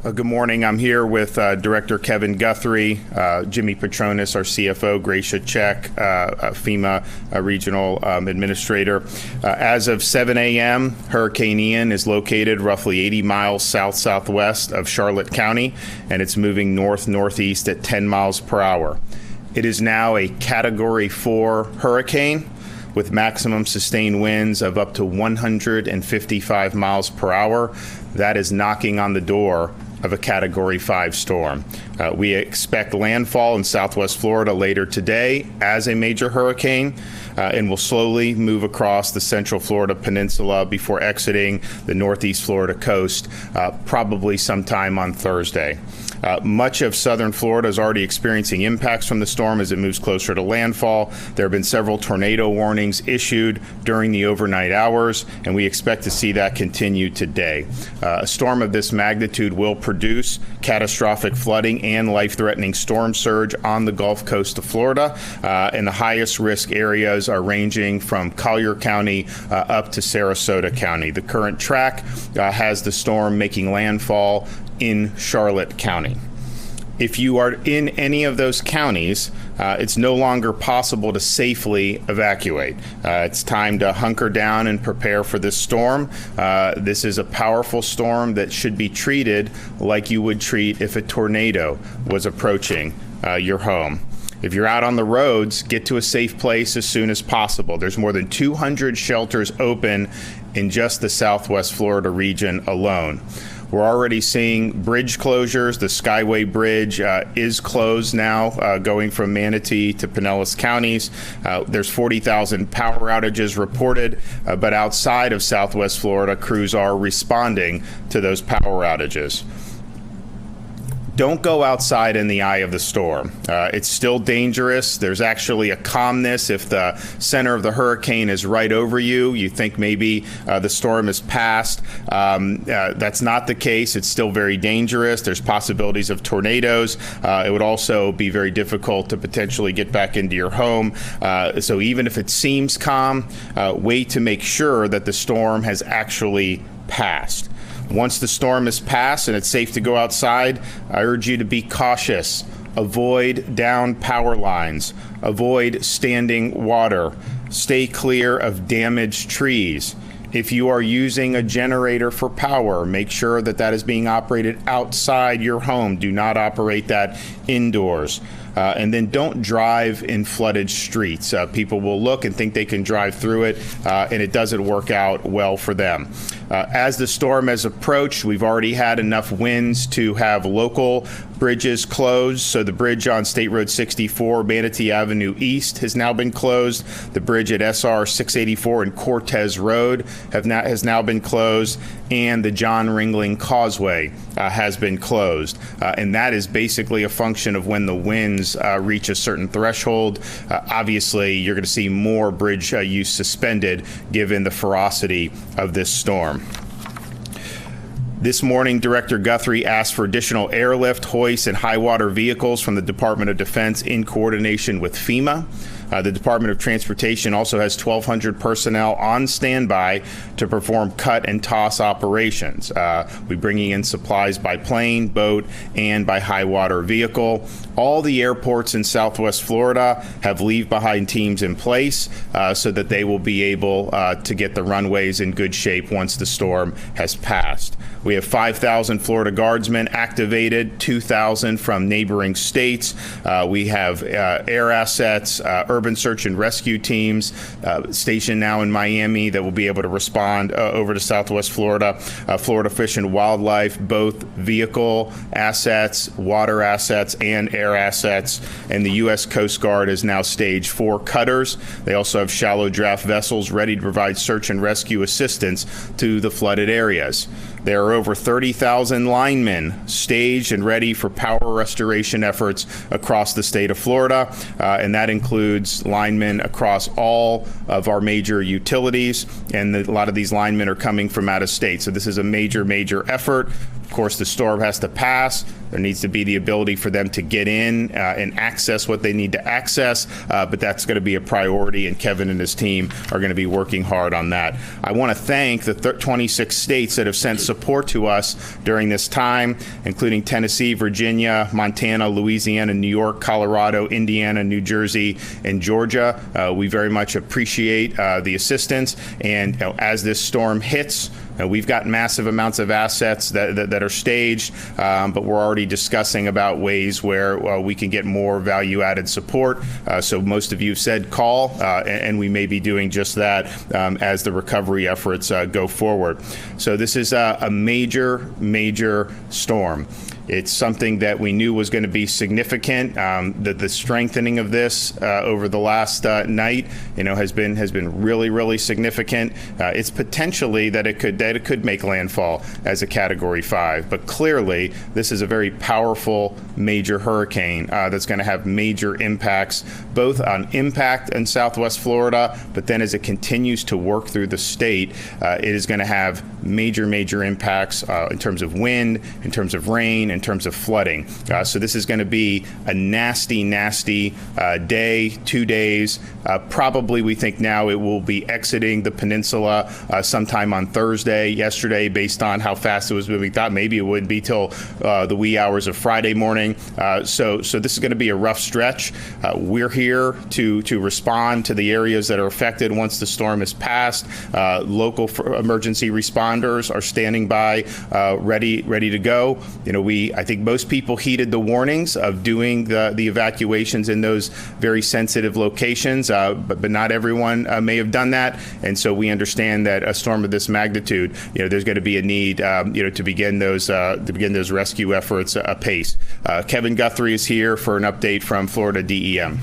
Good morning. I'm here with Director Kevin Guthrie, Jimmy Petronis, our CFO, Gracia Check, FEMA Regional Administrator. As of 7 a.m., Hurricane Ian is located roughly 80 miles south-southwest of Charlotte County, and it's moving north-northeast at 10 miles per hour. It is now a Category 4 hurricane with maximum sustained winds of up to 155 miles per hour. That is knocking on the door of a Category 5 storm. We expect landfall in southwest Florida later today as a major hurricane and will slowly move across the central Florida peninsula before exiting the northeast Florida coast probably sometime on Thursday. Much of southern Florida is already experiencing impacts from the storm as it moves closer to landfall. There have been several tornado warnings issued during the overnight hours, and we expect to see that continue today. A storm of this magnitude will produce catastrophic flooding and life-threatening storm surge on the Gulf Coast of Florida, and the highest risk areas are ranging from Collier County up to Sarasota County. The current track has the storm making landfall in Charlotte County. If you are in any of those counties, it's no longer possible to safely evacuate. It's time to hunker down and prepare for this storm. This is a powerful storm that should be treated like you would treat if a tornado was approaching your home. If you're out on the roads, get to a safe place as soon as possible. There's more than 200 shelters open in just the southwest Florida region alone. We're already seeing bridge closures. The Skyway Bridge is closed now, going from Manatee to Pinellas counties. There's 40,000 power outages reported, but outside of southwest Florida, crews are responding to those power outages. Don't go outside in the eye of the storm. It's still dangerous. There's actually a calmness if the center of the hurricane is right over you. You think maybe the storm has passed. That's not the case. It's still very dangerous. There's possibilities of tornadoes. It would also be very difficult to potentially get back into your home. So even if it seems calm, wait to make sure that the storm has actually passed. Once the storm has passed and it's safe to go outside, I urge you to be cautious. Avoid downed power lines. Avoid standing water. Stay clear of damaged trees. If you are using a generator for power, make sure that that is being operated outside your home. Do not operate that indoors. And then don't drive in flooded streets. People will look and think they can drive through it, and it doesn't work out well for them. As the storm has approached, we've already had enough winds to have local bridges closed. So the bridge on State Road 64, Manatee Avenue East, has now been closed. The bridge at SR 684 and Cortez Road has now been closed, and the John Ringling Causeway has been closed. And that is basically a function of when the winds reach a certain threshold. Obviously, you're going to see more bridge use suspended given the ferocity of this storm. This morning, Director Guthrie asked for additional airlift, hoist, and high water vehicles from the Department of Defense in coordination with FEMA. The Department of Transportation also has 1,200 personnel on standby to perform cut and toss operations. We're bringing in supplies by plane, boat, and by high water vehicle. All the airports in Southwest Florida have leave-behind teams in place so that they will be able to get the runways in good shape once the storm has passed. We have 5,000 Florida Guardsmen activated, 2,000 from neighboring states. We have air assets, urban search and rescue teams stationed now in Miami that will be able to respond over to Southwest Florida. Florida Fish and Wildlife, both vehicle assets, water assets, and air assets. And the U.S. Coast Guard is now staged 4 cutters. They also have shallow draft vessels ready to provide search and rescue assistance to the flooded areas. There are over 30,000 linemen staged and ready for power restoration efforts across the state of Florida, and that includes linemen across all of our major utilities, and a lot of these linemen are coming from out of state. So this is a major effort Of course, the storm has to pass. There needs to be the ability for them to get in and access what they need to access, but that's going to be a priority, and Kevin and his team are going to be working hard on that. I want to thank the 26 states that have sent support to us during this time, including Tennessee, Virginia, Montana, Louisiana, New York, Colorado, Indiana, New Jersey, and Georgia. We very much appreciate the assistance, and as this storm hits, we've got massive amounts of assets that are staged, but we're already discussing about ways where we can get more value-added support. So most of you said call, and we may be doing just that as the recovery efforts go forward. So this is a major, major storm. It's something that we knew was going to be significant. The strengthening of this over the last night, has been really, really significant. It's potentially that it could make landfall as a Category 5, but clearly this is a very powerful major hurricane that's going to have major impacts, both on impact in Southwest Florida, but then as it continues to work through the state, it is going to have major, major impacts in terms of wind, in terms of rain, in terms of flooding. So this is going to be a nasty, nasty day, 2 days. Probably we think now it will be exiting the peninsula sometime on Thursday. Yesterday, based on how fast it was moving, thought maybe it would be till the wee hours of Friday morning. So this is going to be a rough stretch. We're here to respond to the areas that are affected once the storm is passed. Local emergency responders are standing by, ready to go. I think most people heeded the warnings of doing the evacuations in those very sensitive locations, but not everyone may have done that. And so we understand that a storm of this magnitude, there's going to be a need, to begin those rescue efforts apace. Kevin Guthrie is here for an update from Florida DEM.